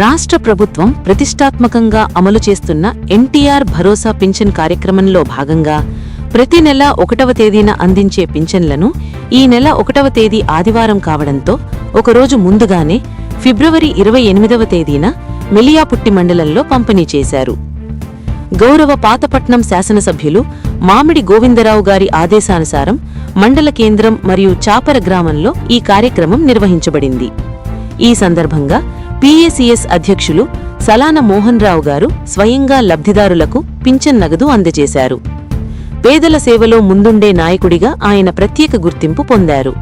రాష్ట్ర ప్రభుత్వం ప్రతిష్టాత్మకంగా అమలు చేస్తున్న ఎన్టీఆర్ భరోసా పింఛన్ కార్యక్రమంలో భాగంగా ప్రతి నెల 1వ తేదీన అందించే పింఛన్లను ఈ నెల 1వ తేదీ ఆదివారం కావడంతో ఒకరోజు ముందుగానే ఫిబ్రవరి 28వ తేదీన మెలియాపుట్టి మండలంలో పంపిణీ చేశారు. గౌరవ పాతపట్నం శాసనసభ్యులు మామిడి గోవిందరావు గారి ఆదేశానుసారం మండల కేంద్రం మరియు చాపర గ్రామంలో ఈ కార్యక్రమం నిర్వహించబడింది. ఈ సందర్భంగా పీఏసీఎస్ అధ్యక్షులు సలాన మోహన్ రావు గారు స్వయంగా లబ్ధిదారులకు పింఛన్ నగదు అందజేశారు. పేదల సేవలో ముందుండే నాయకుడిగా ఆయన ప్రత్యేక గుర్తింపు పొందారు.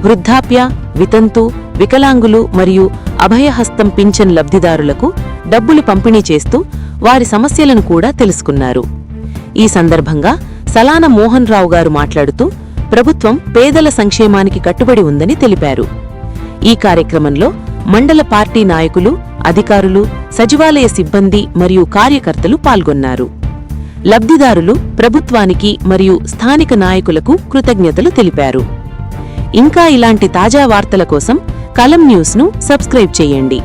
వృద్ధాప్య, వితంతు, వికలాంగులు మరియు అభయహస్తం పింఛన్ లబ్ధిదారులకు డబ్బులు పంపిణీ చేస్తూ వారి సమస్యలను కూడా తెలుసుకున్నారు. ఈ సందర్భంగా సలాన మోహన్ రావు గారు మాట్లాడుతూ ప్రభుత్వం పేదల సంక్షేమానికి కట్టుబడి ఉందని తెలిపారు. ఈ కార్యక్రమంలో మండల పార్టీ నాయకులు, అధికారులు, సచివాలయ సిబ్బంది మరియు కార్యకర్తలు పాల్గొన్నారు. లబ్ధిదారులు ప్రభుత్వానికి మరియు స్థానిక నాయకులకు కృతజ్ఞతలు తెలిపారు. ఇంకా ఇలాంటి తాజా వార్తల కోసం కలం న్యూస్ను సబ్స్క్రైబ్ చేయండి.